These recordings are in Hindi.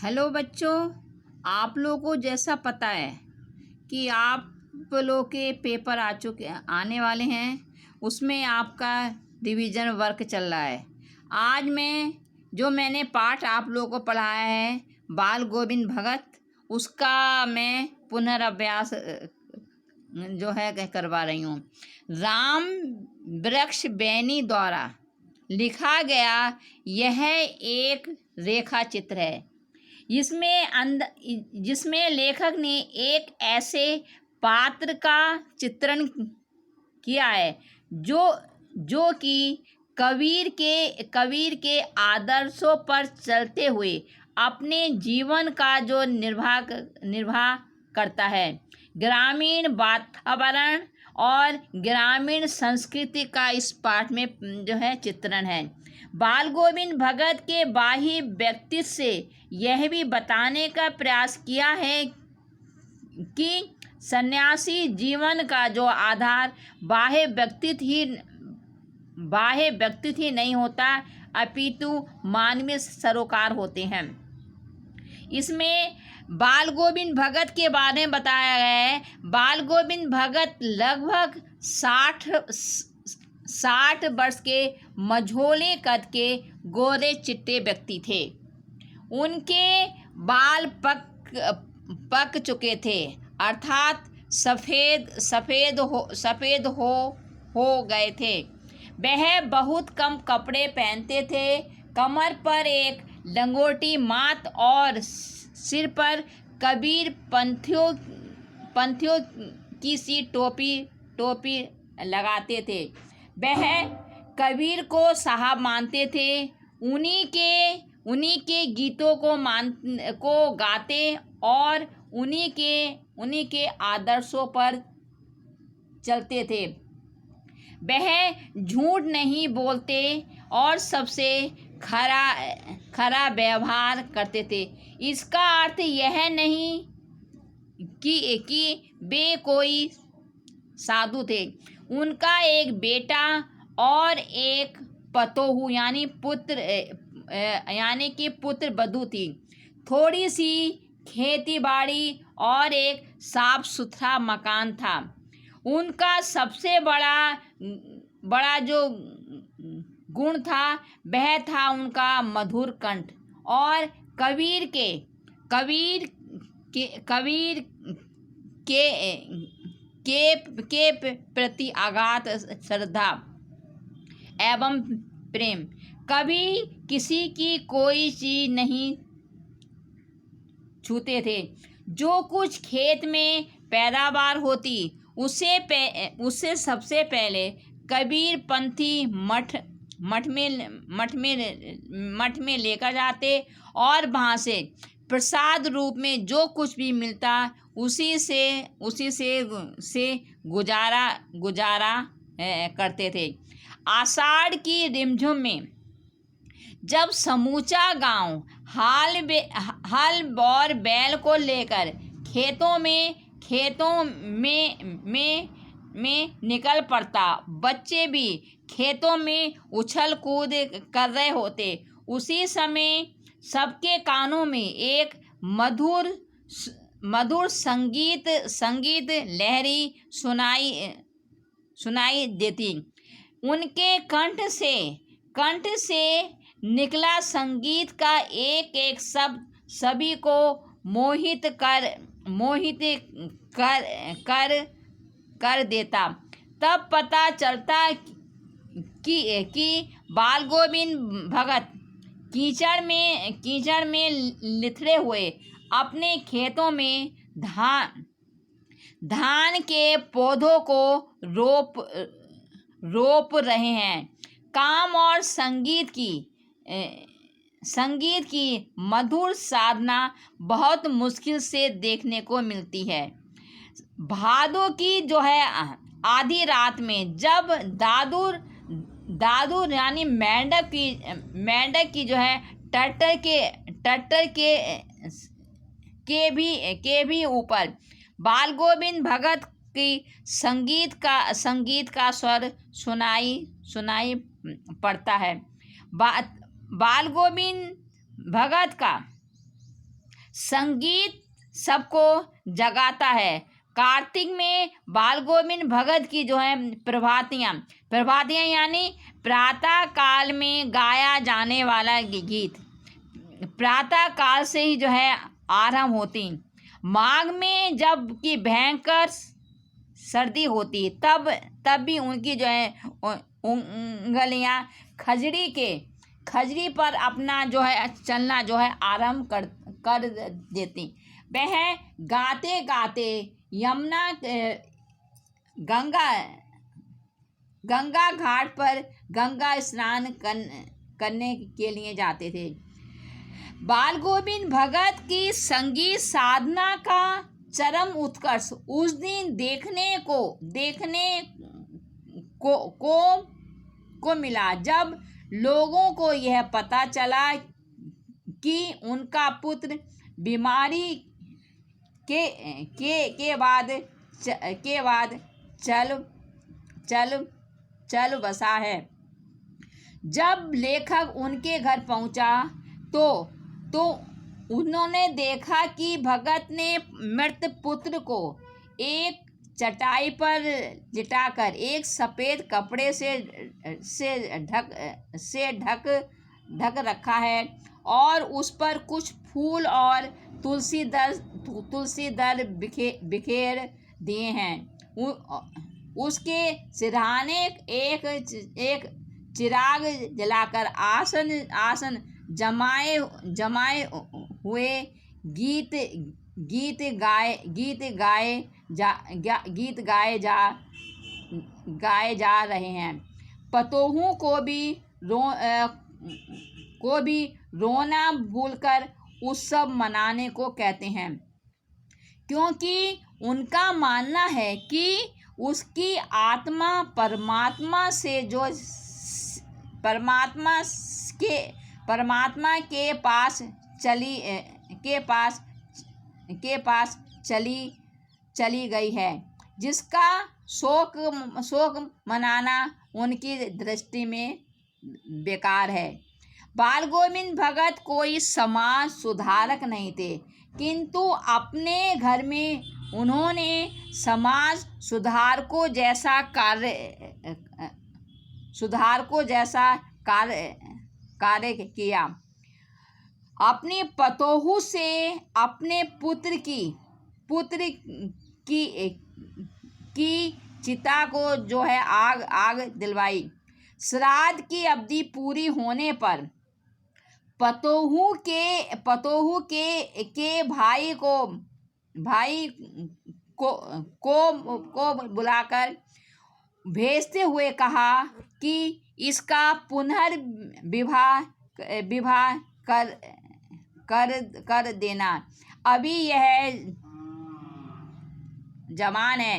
हेलो बच्चों, आप लोगों को जैसा पता है कि आप लोग के पेपर आने वाले हैं, उसमें आपका रिवीजन वर्क चल रहा है। आज मैंने पाठ आप लोगों को पढ़ाया है बाल गोविंद भगत, उसका मैं पुनर्अभ्यास जो है करवा रही हूँ। राम वृक्ष बैनी द्वारा लिखा गया यह एक रेखा चित्र है, जिसमें लेखक ने एक ऐसे पात्र का चित्रण किया है जो कि कबीर के आदर्शों पर चलते हुए अपने जीवन का जो निर्वाह करता है। ग्रामीण वातावरण और ग्रामीण संस्कृति का इस पाठ में जो है चित्रण है। बाल गोविंद भगत के बाह्य व्यक्तित्व से यह भी बताने का प्रयास किया है कि सन्यासी जीवन का जो आधार बाह्य व्यक्तित्व ही नहीं होता, अपितु मानवीय सरोकार होते हैं। इसमें बाल गोविंद भगत के बारे में बताया गया है। बाल गोविंद भगत लगभग 60 वर्ष के मझोले कद के गोरे चिट्टे व्यक्ति थे। उनके बाल पक चुके थे, अर्थात सफ़ेद हो गए थे। वह बहुत कम कपड़े पहनते थे। कमर पर एक लंगोटी मात और सिर पर कबीर पंथियों की सी टोपी लगाते थे। वह कबीर को साहब मानते थे। उन्हीं के गीतों को गाते और उन्हीं के आदर्शों पर चलते थे। वह झूठ नहीं बोलते और सबसे खरा व्यवहार करते थे। इसका अर्थ यह नहीं कि वे कोई साधु थे। उनका एक बेटा और एक पतोहू यानी कि पुत्र वधू थी। थोड़ी सी खेती बाड़ी और एक साफ सुथरा मकान था। उनका सबसे बड़ा जो गुण था वह था उनका मधुर कंठ और कबीर के प्रति अगाध श्रद्धा एवं प्रेम। कभी किसी की कोई चीज नहीं छूते थे। जो कुछ खेत में पैदावार होती उससे सबसे पहले कबीर पंथी मठ में लेकर जाते और वहाँ से प्रसाद रूप में जो कुछ भी मिलता उसी से गुजारा करते थे। आषाढ़ की रिमझिम में जब समूचा गांव हल और बैल को लेकर खेतों में निकल पड़ता, बच्चे भी खेतों में उछल कूद कर रहे होते, उसी समय सबके कानों में एक मधुर संगीत लहरी सुनाई देती। उनके कंठ से निकला संगीत का एक शब्द सभी को मोहित कर देता। तब पता चलता कि बाल गोविंद भगत कीचड़ में लिथड़े हुए अपने खेतों में धान के पौधों को रोप रहे हैं। काम और संगीत की मधुर साधना बहुत मुश्किल से देखने को मिलती है। भादों की जो है आधी रात में जब दादू यानी मेंढक की जो है टट्टर के भी ऊपर बाल गोविंद भगत की संगीत का स्वर सुनाई पड़ता है। बाल गोविंद भगत का संगीत सबको जगाता है। कार्तिक में बाल गोविंद भगत की जो है प्रभातियाँ यानी प्रातः काल में गाया जाने वाला गीत प्रातः काल से ही जो है आरंभ होती। माघ में जब की भयंकर सर्दी होती तब भी उनकी जो है उंगलियां खजड़ी पर अपना जो है चलना जो है आरंभ कर देती। वह गाते गाते यमुना गंगा घाट पर गंगा स्नान करने के लिए जाते थे। बाल गोविंद भगत की संगीत साधना का चरम उत्कर्ष उस दिन देखने को मिला जब लोगों को यह पता चला कि उनका पुत्र बीमारी के बाद चल बसा है। जब लेखक उनके घर पहुंचा तो उन्होंने देखा कि भगत ने मृत पुत्र को एक चटाई पर लिटाकर एक सफेद कपड़े से ढक रखा है और उस पर कुछ फूल और तुलसी दल बिखेर दिए हैं। उसके सिरहाने एक चिराग जलाकर आसन जमाए हुए गीत गाए जा रहे हैं। पतोहू को भी रोना भूलकर उत्सव मनाने को कहते हैं, क्योंकि उनका मानना है कि उसकी आत्मा परमात्मा के पास चली गई है, जिसका शोक मनाना उनकी दृष्टि में बेकार है। बाल गोविंद भगत कोई समाज सुधारक नहीं थे, किंतु अपने घर में उन्होंने समाज सुधारकों जैसा कार्य किया। अपनी पतोहू से अपने पुत्र की चिता को जो है आग दिलवाई। श्राद्ध की अवधि पूरी होने पर पतोहू के भाई को बुलाकर भेजते हुए कहा कि इसका पुनर्विवाह कर देना, अभी यह जवान है।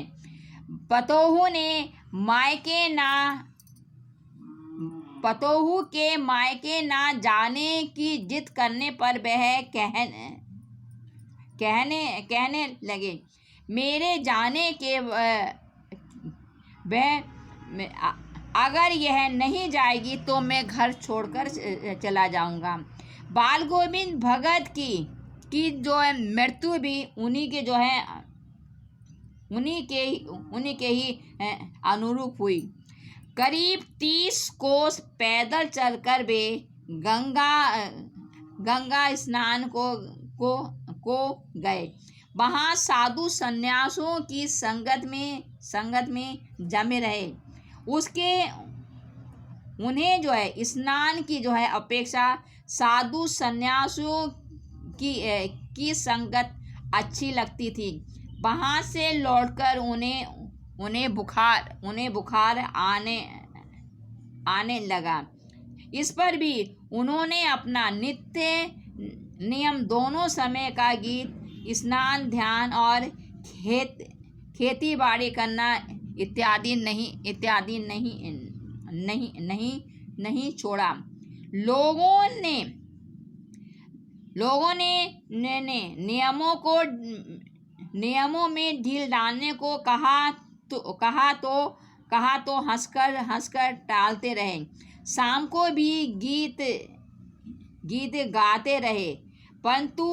पतोहू के मायके ना जाने की जिद करने पर वह कहने लगे, मेरे जाने के अगर यह नहीं जाएगी तो मैं घर छोड़कर चला जाऊंगा। बाल गोविंद भगत की जो है मृत्यु भी उन्हीं के ही अनुरूप हुई। करीब 30 कोस पैदल चलकर वे गंगा स्नान को गए। वहाँ साधु सन्यासियों की संगत में जमे रहे। उन्हें जो है स्नान की जो है अपेक्षा साधु सन्यासियों की संगत अच्छी लगती थी। वहाँ से लौटकर उन्हें बुखार आने लगा। इस पर भी उन्होंने अपना नित्य नियम दोनों समय का गीत, स्नान, ध्यान और खेती बाड़ी करना इत्यादि नहीं छोड़ा। लोगों ने नियमों में ढील डालने को कहा तो हंसकर टालते रहे। शाम को भी गीत गाते रहे, परंतु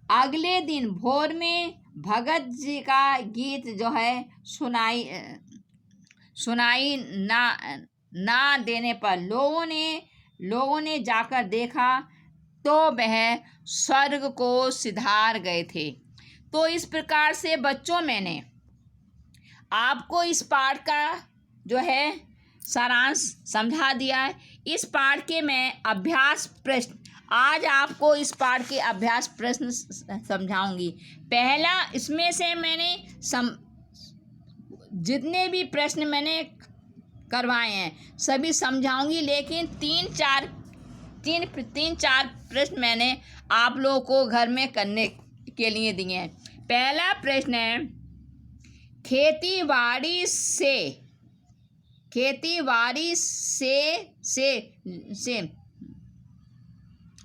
अगले दिन भोर में भगत जी का गीत जो है सुनाई ना देने पर लोगों ने जाकर देखा तो वह स्वर्ग को सिधार गए थे। तो इस प्रकार से बच्चों, मैंने आपको इस पाठ का जो है सारांश समझा दिया है। इस पाठ के मैं अभ्यास प्रश्न, आज आपको इस पाठ के अभ्यास प्रश्न समझाऊंगी। पहला, इसमें से मैंने जितने भी प्रश्न मैंने करवाए हैं सभी समझाऊंगी, लेकिन तीन चार प्रश्न मैंने आप लोगों को घर में करने के लिए दिए हैं। पहला प्रश्न है, खेती से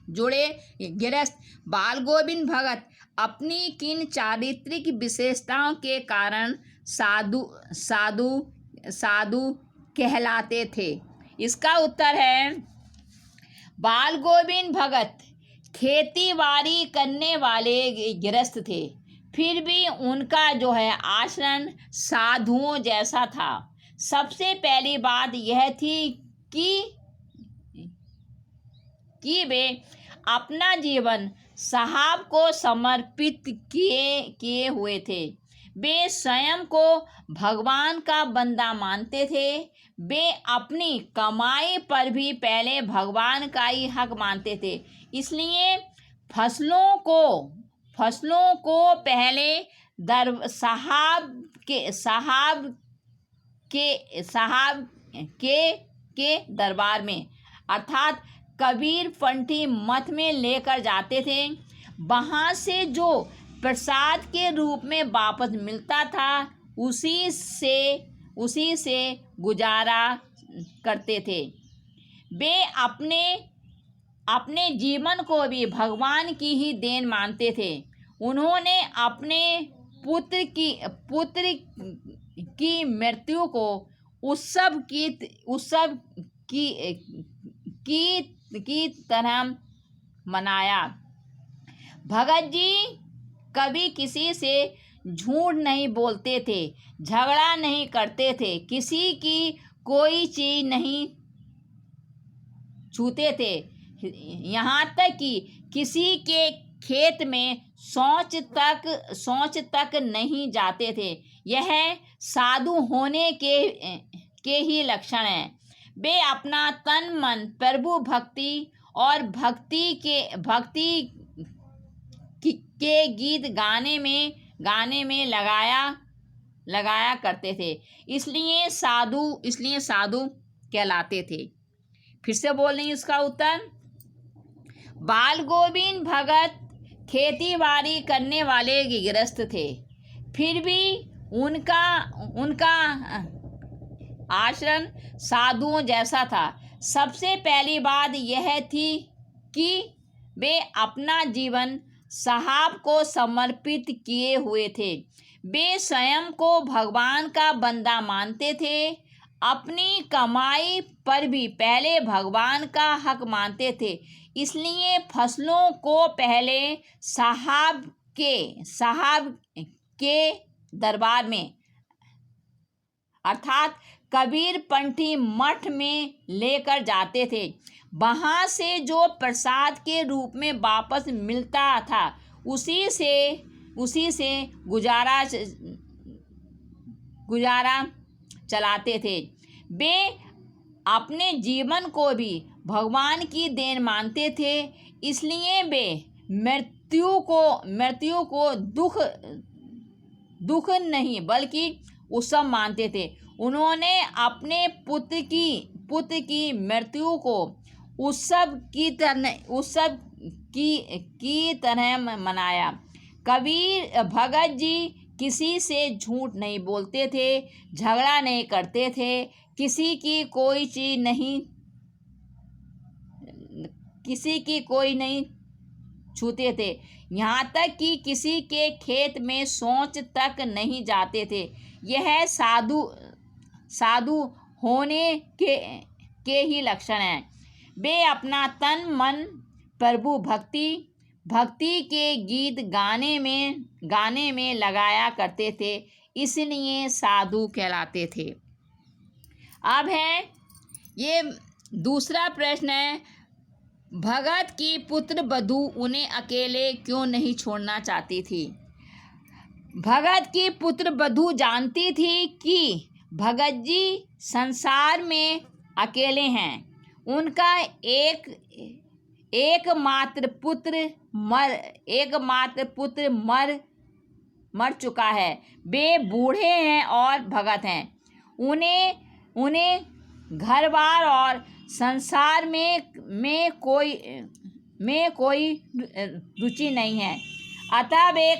जुड़े गृहस्थ बाल गोविंद भगत अपनी किन चारित्रिक विशेषताओं के कारण साधु कहलाते थे? इसका उत्तर है, बाल गोविंद भगत खेती बाड़ी करने वाले गृहस्थ थे, फिर भी उनका जो है आचरण साधुओं जैसा था। सबसे पहली बात यह थी कि वे अपना जीवन साहब को समर्पित किए हुए थे। वे स्वयं को भगवान का बंदा मानते थे। वे अपनी कमाई पर भी पहले भगवान का ही हक मानते थे। इसलिए फसलों को पहले साहब के दरबार में अर्थात कबीर पंथी मठ में लेकर जाते थे। वहाँ से जो प्रसाद के रूप में वापस मिलता था उसी से गुजारा करते थे। वे अपने जीवन को भी भगवान की ही देन मानते थे। उन्होंने अपने पुत्र की मृत्यु को उत्सव की तरह मनाया। भगत जी कभी किसी से झूठ नहीं बोलते थे, झगड़ा नहीं करते थे, किसी की कोई चीज नहीं छूते थे, यहाँ तक कि किसी के खेत में शौच तक नहीं जाते थे। यह साधु होने के ही लक्षण हैं। वे अपना तन मन प्रभु भक्ति और भक्ति के गीत गाने में लगाया करते थे, इसलिए साधु कहलाते थे। फिर से बोल रही उसका उत्तर, बाल गोविंद भगत खेती बाड़ी करने वाले गृहस्थ थे, फिर भी उनका आचरण साधुओं जैसा था। सबसे पहली बात यह थी कि वे अपना जीवन साहब को समर्पित किए हुए थे। वे स्वयं को भगवान का बंदा मानते थे। अपनी कमाई पर भी पहले भगवान का हक मानते थे, इसलिए फसलों को पहले साहब के दरबार में अर्थात कबीर पंथी मठ में लेकर जाते थे। वहाँ से जो प्रसाद के रूप में वापस मिलता था उसी से गुजारा चलाते थे। वे अपने जीवन को भी भगवान की देन मानते थे, इसलिए वे मृत्यु को दुख नहीं बल्कि उत्सव मानते थे। उन्होंने अपने पुत्र की मृत्यु को उत्सव की तरह मनाया। कबीर भगत जी किसी से झूठ नहीं बोलते थे, झगड़ा नहीं करते थे, किसी की कोई नहीं छूते थे, यहाँ तक कि किसी के खेत में शौच तक नहीं जाते थे। यह साधु होने के ही लक्षण हैं। वे अपना तन मन प्रभु भक्ति भक्ति के गीत गाने में लगाया करते थे, इसलिए साधु कहलाते थे। अब है ये दूसरा प्रश्न है, भगत की पुत्र वधू उन्हें अकेले क्यों नहीं छोड़ना चाहती थी? भगत की पुत्र वधू जानती थी कि भगत जी संसार में अकेले हैं। उनका एकमात्र पुत्र मर चुका है। वे बूढ़े हैं और भगत हैं। उन्हें घर बार और संसार में कोई रुचि नहीं है। अतः वे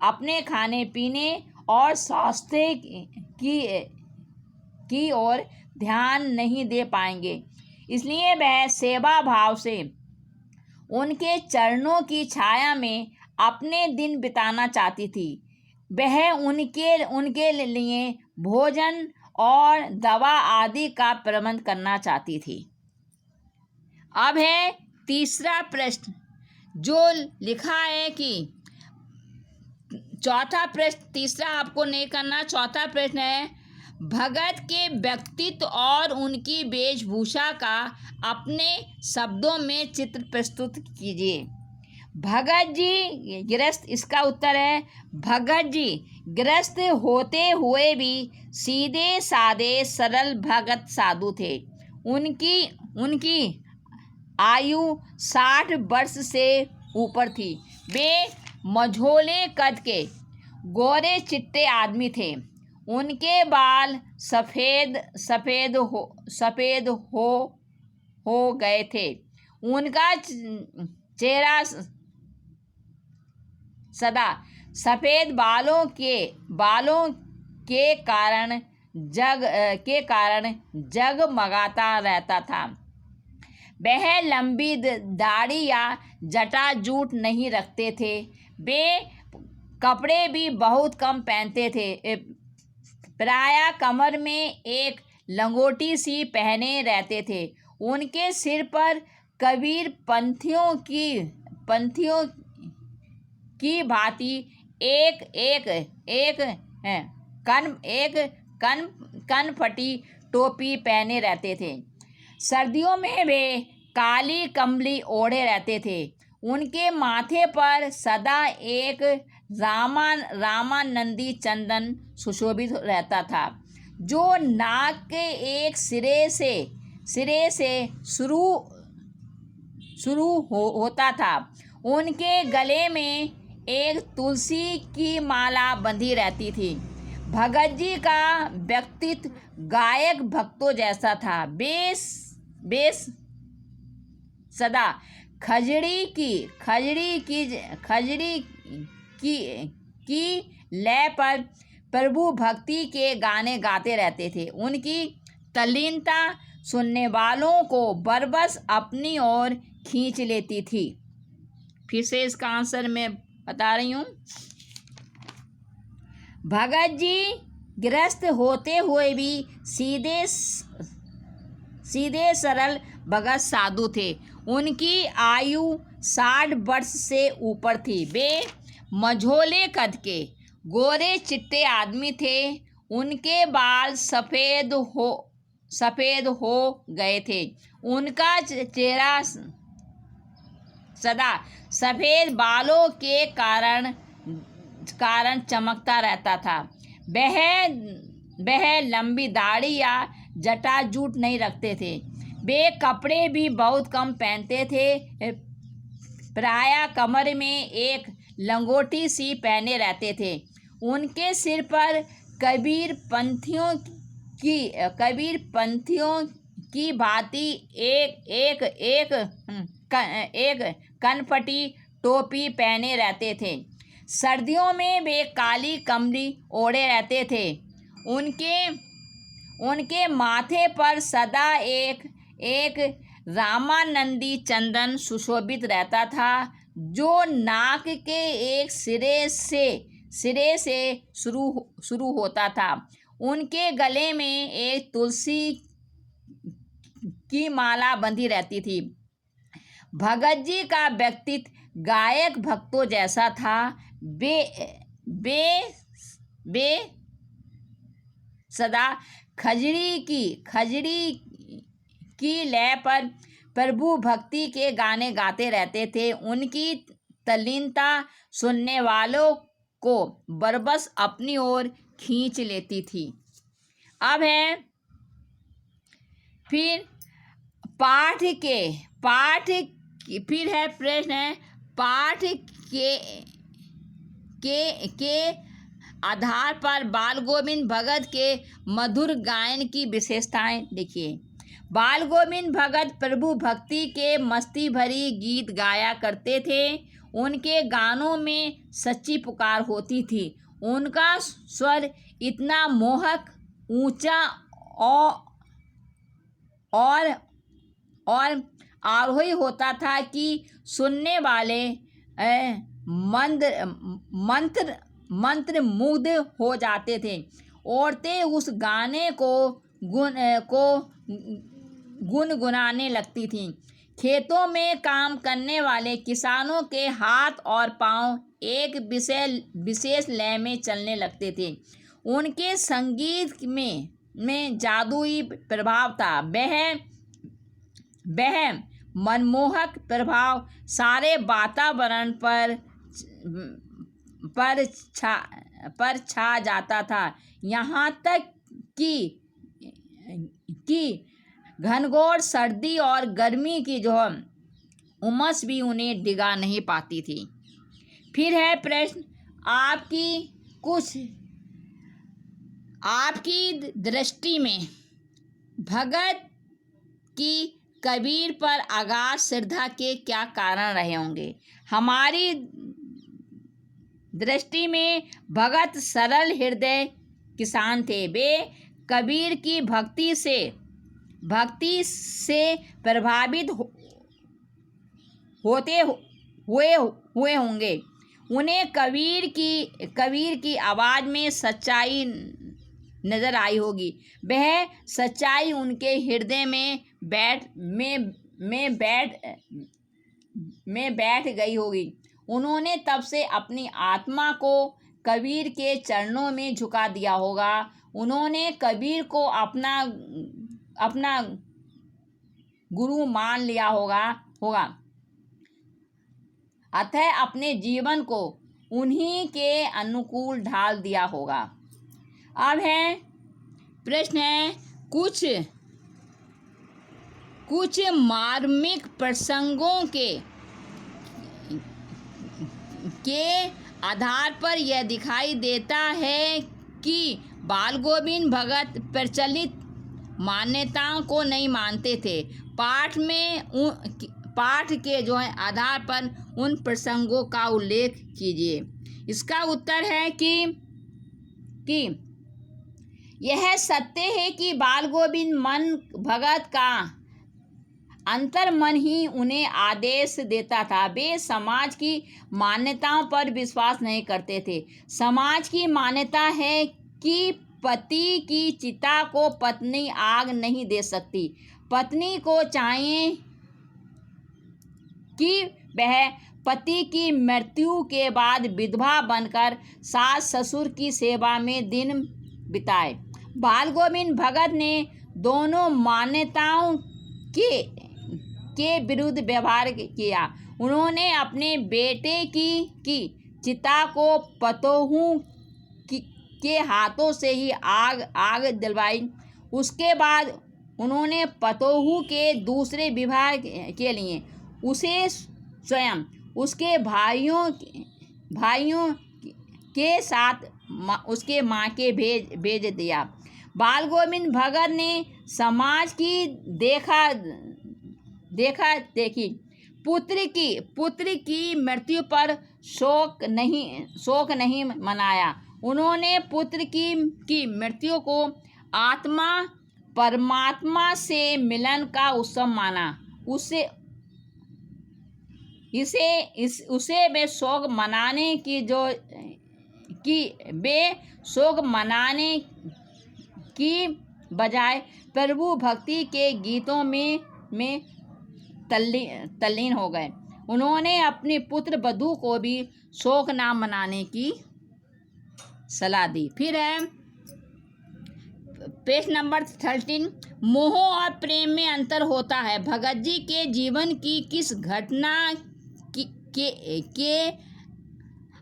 अपने खाने पीने और स्वास्थ्य की ओर ध्यान नहीं दे पाएंगे। इसलिए वह सेवा भाव से उनके चरणों की छाया में अपने दिन बिताना चाहती थी। वह उनके लिए भोजन और दवा आदि का प्रबंध करना चाहती थी। अब है तीसरा प्रश्न, जो लिखा है कि चौथा प्रश्न, तीसरा आपको नहीं करना। चौथा प्रश्न है, भगत के व्यक्तित्व और उनकी वेशभूषा का अपने शब्दों में चित्र प्रस्तुत कीजिए। भगत जी गृहस्थ, इसका उत्तर है भगत जी गृहस्थ होते हुए भी सीधे साधे सरल भगत साधु थे। उनकी आयु 60 वर्ष से ऊपर थी। वे मझोले कद के गोरे चिट्टे आदमी थे। उनके बाल सफेद हो गए थे। उनका चेहरा सदा सफेद बालों के कारण जगमगाता रहता था। वह लंबी दाढ़ी या जटाजूट नहीं रखते थे। वे कपड़े भी बहुत कम पहनते थे। प्रायः कमर में एक लंगोटी सी पहने रहते थे। उनके सिर पर कबीर पंथियों की भांति एक कनफटी टोपी पहने रहते थे। सर्दियों में वे काली कंबली ओढ़े रहते थे। उनके माथे पर सदा एक रामानंदी चंदन सुशोभित रहता था, जो नाक के एक सिरे से शुरू होता था। उनके गले में एक तुलसी की माला बंधी रहती थी। भगत जी का व्यक्तित्व गायक भक्तों जैसा था। बेस सदा खजड़ी की लय पर प्रभु भक्ति के गाने गाते रहते थे। उनकी तल्लीनता सुनने वालों को बरबस अपनी ओर खींच लेती थी। फिर से इसका आंसर मैं बता रही हूँ। भगत जी गृहस्थ होते हुए भी सीधे सरल भगत साधु थे। उनकी आयु 60 वर्ष से ऊपर थी। वे मझोले कद के गोरे चिट्टे आदमी थे। उनके बाल सफेद हो गए थे। उनका चेहरा सदा सफेद बालों के कारण चमकता रहता था। वह लंबी दाढ़ी या जटाजूट नहीं रखते थे। वे कपड़े भी बहुत कम पहनते थे। प्रायः कमर में एक लंगोटी सी पहने रहते थे। उनके सिर पर कबीर पंथियों की भांति एक कनफटी टोपी पहने रहते थे। सर्दियों में वे काली कंबली ओढ़े रहते थे। उनके माथे पर सदा एक रामानंदी चंदन सुशोभित रहता था, जो नाक के एक सिरे से शुरू होता था। उनके गले में एक तुलसी की माला बंधी रहती थी। भगत जी का व्यक्तित्व गायक भक्तों जैसा था। बे बे बे सदा खजड़ी की लय पर प्रभु भक्ति के गाने गाते रहते थे। उनकी तल्लीनता सुनने वालों को बरबस अपनी ओर खींच लेती थी। अब है फिर फिर है प्रश्न है पाठ के आधार पर बाल गोविंद भगत के मधुर गायन की विशेषताएं लिखिए। बाल गोविंद भगत प्रभु भक्ति के मस्ती भरी गीत गाया करते थे। उनके गानों में सच्ची पुकार होती थी। उनका स्वर इतना मोहक, ऊंचा और आरोही होता था कि सुनने वाले मंत्र मुग्ध हो जाते थे। औरतें उस गाने को गुनगुनाने लगती थीं। खेतों में काम करने वाले किसानों के हाथ और पांव एक विशेष लय में चलने लगते थे। उनके संगीत में जादुई प्रभाव था। वह मनमोहक प्रभाव सारे वातावरण पर छा जाता था। यहाँ तक कि घनघोर सर्दी और गर्मी की जो उमस भी उन्हें डिगा नहीं पाती थी। फिर है प्रश्न आपकी दृष्टि में भगत की कबीर पर अगाध श्रद्धा के क्या कारण रहे होंगे। हमारी दृष्टि में भगत सरल हृदय किसान थे। वे कबीर की भक्ति से प्रभावित होते हुए होंगे। उन्हें कबीर की आवाज़ में सच्चाई नजर आई होगी। वह सच्चाई उनके हृदय में बैठ गई होगी। उन्होंने तब से अपनी आत्मा को कबीर के चरणों में झुका दिया होगा। उन्होंने कबीर को अपना गुरु मान लिया होगा। अतः अपने जीवन को उन्हीं के अनुकूल ढाल दिया होगा। अब है प्रश्न है कुछ मार्मिक प्रसंगों के आधार पर यह दिखाई देता है कि बाल गोविंद भगत प्रचलित मान्यताओं को नहीं मानते थे। पाठ के जो है आधार पर उन प्रसंगों का उल्लेख कीजिए। इसका उत्तर है कि यह सत्य है कि बाल गोविंद भगत का अंतर मन ही उन्हें आदेश देता था। वे समाज की मान्यताओं पर विश्वास नहीं करते थे। समाज की मान्यता है कि पति की चिता को पत्नी आग नहीं दे सकती। पत्नी को चाहिए कि वह पति की मृत्यु के बाद विधवा बनकर सास ससुर की सेवा में दिन बिताए। बाल गोविंद भगत ने दोनों मान्यताओं के विरुद्ध व्यवहार किया। उन्होंने अपने बेटे की चिता को पतोहू के हाथों से ही आग दिलवाई। उसके बाद उन्होंने पतोहू के दूसरे विवाह के लिए उसे स्वयं उसके भाइयों के साथ उसके माँ के भेज दिया। बाल गोविंद भगत ने समाज की देखा देखी पुत्र की मृत्यु पर शोक नहीं मनाया। उन्होंने पुत्र की मृत्यु को परमात्मा से मिलन का उत्सव माना। उसे वे शोक मनाने की बजाय प्रभु भक्ति के गीतों में तल्लीन हो गए। उन्होंने अपनी पुत्र वधू को भी शोक ना मनाने की सलाह दी। फिर है पेज नंबर 13, मोह और प्रेम में अंतर होता है। भगत जी के जीवन की किस घटना के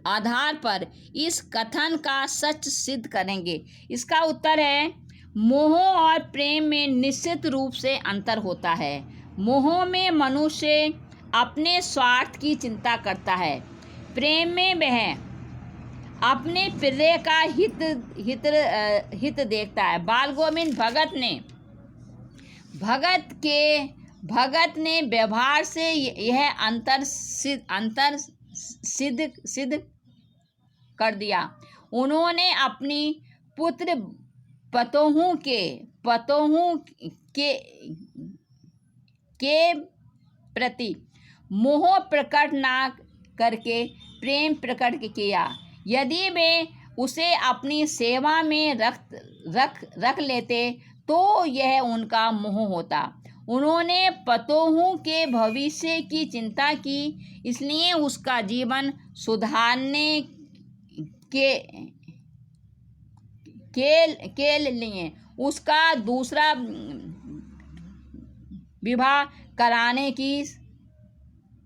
आधार पर इस कथन का सच सिद्ध करेंगे? इसका उत्तर है मोह और प्रेम में निश्चित रूप से अंतर होता है। मोह में मनुष्य अपने स्वार्थ की चिंता करता है। प्रेम में वह अपने प्रिय का हित देखता है। बाल गोविंद भगत ने व्यवहार से यह अंतर सिद्ध कर दिया। उन्होंने अपनी पुत्र पतोहू के प्रति मोह प्रकट ना करके प्रेम प्रकट किया। यदि वे उसे अपनी सेवा में रख लेते तो यह उनका मोह होता। उन्होंने पतोहू के भविष्य की चिंता की, इसलिए उसका जीवन सुधारने के लिए उसका दूसरा विवाह कराने की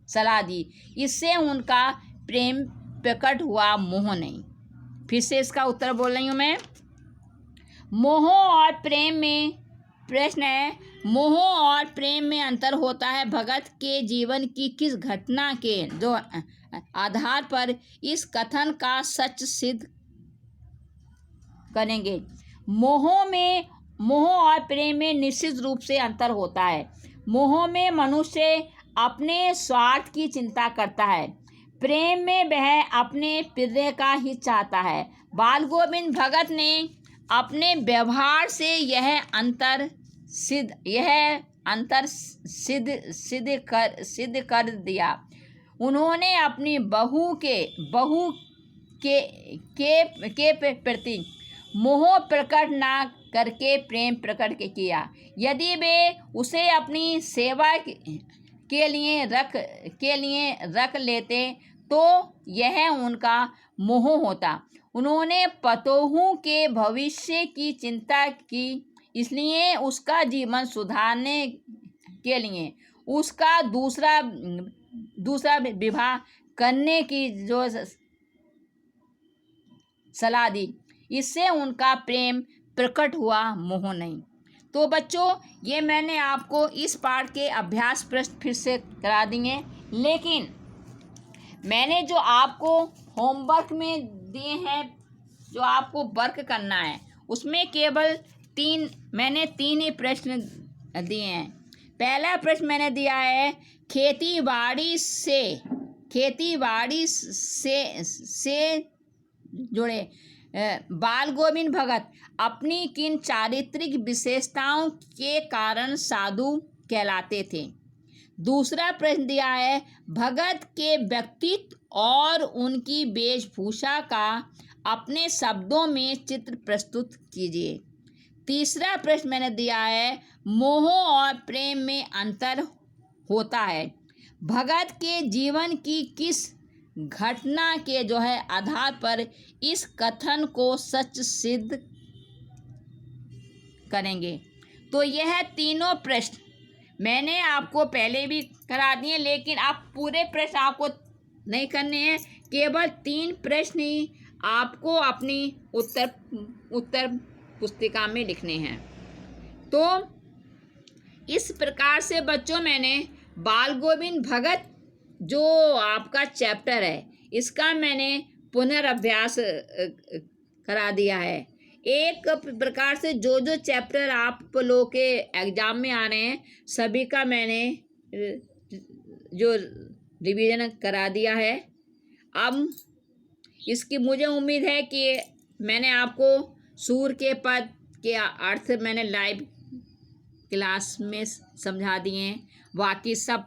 सलाह दी। इससे उनका प्रेम प्रकट हुआ, मोह नहीं। फिर से इसका उत्तर बोल रही हूँ मैं। मोह और प्रेम में प्रश्न है, मोह और प्रेम में अंतर होता है। भगत के जीवन की किस घटना के जो आधार पर इस कथन का सच सिद्ध करेंगे? मोह और प्रेम में निश्चित रूप से अंतर होता है। मोह में मनुष्य अपने स्वार्थ की चिंता करता है। प्रेम में वह अपने प्रिय का हित चाहता है। बाल गोविंद भगत ने अपने व्यवहार से यह अंतर सिद्ध कर दिया। उन्होंने अपनी बहू के प्रति मोह प्रकट ना करके प्रेम प्रकट किया। यदि वे उसे अपनी सेवा के लिए रख लेते तो यह उनका मोह होता। उन्होंने पतोहू के भविष्य की चिंता की, इसलिए उसका जीवन सुधारने के लिए उसका दूसरा विवाह करने की जो सलाह दी। इससे उनका प्रेम प्रकट हुआ, मोह नहीं। तो बच्चों, ये मैंने आपको इस पाठ के अभ्यास प्रश्न फिर से करा दिए, लेकिन मैंने जो आपको होमवर्क में दिए हैं, जो आपको वर्क करना है, उसमें केवल मैंने तीन ही प्रश्न दिए हैं। पहला प्रश्न मैंने दिया है, खेती बाड़ी से जुड़े बाल गोविंद भगत अपनी किन चारित्रिक विशेषताओं के कारण साधु कहलाते थे? दूसरा प्रश्न दिया है, भगत के व्यक्तित्व और उनकी वेशभूषा का अपने शब्दों में चित्र प्रस्तुत कीजिए। तीसरा प्रश्न मैंने दिया है, मोह और प्रेम में अंतर होता है। भगत के जीवन की किस घटना के जो है आधार पर इस कथन को सच सिद्ध करेंगे? तो यह तीनों प्रश्न मैंने आपको पहले भी करा दिए, लेकिन आप पूरे प्रश्न आपको नहीं करने हैं, केवल 3 प्रश्न ही आपको अपनी उत्तर पुस्तिका में लिखने हैं। तो इस प्रकार से बच्चों मैंने बाल गोविंद भगत जो आपका चैप्टर है, इसका मैंने पुनर्अभ्यास करा दिया है। एक प्रकार से जो चैप्टर आप लोग के एग्जाम में आ रहे हैं, सभी का मैंने जो रिवीजन करा दिया है। अब इसकी मुझे उम्मीद है कि मैंने आपको सूर के पद के अर्थ मैंने लाइव क्लास में समझा दिए हैं, बाकी सब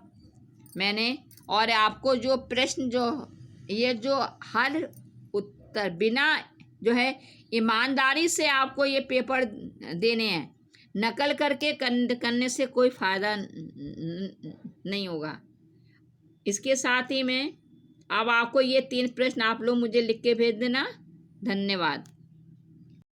मैंने, और आपको जो प्रश्न जो हर उत्तर बिना जो है ईमानदारी से आपको ये पेपर देने हैं। नकल करके करने से कोई फ़ायदा नहीं होगा। इसके साथ ही में अब आपको ये 3 प्रश्न आप लोग मुझे लिख के भेज देना। धन्यवाद।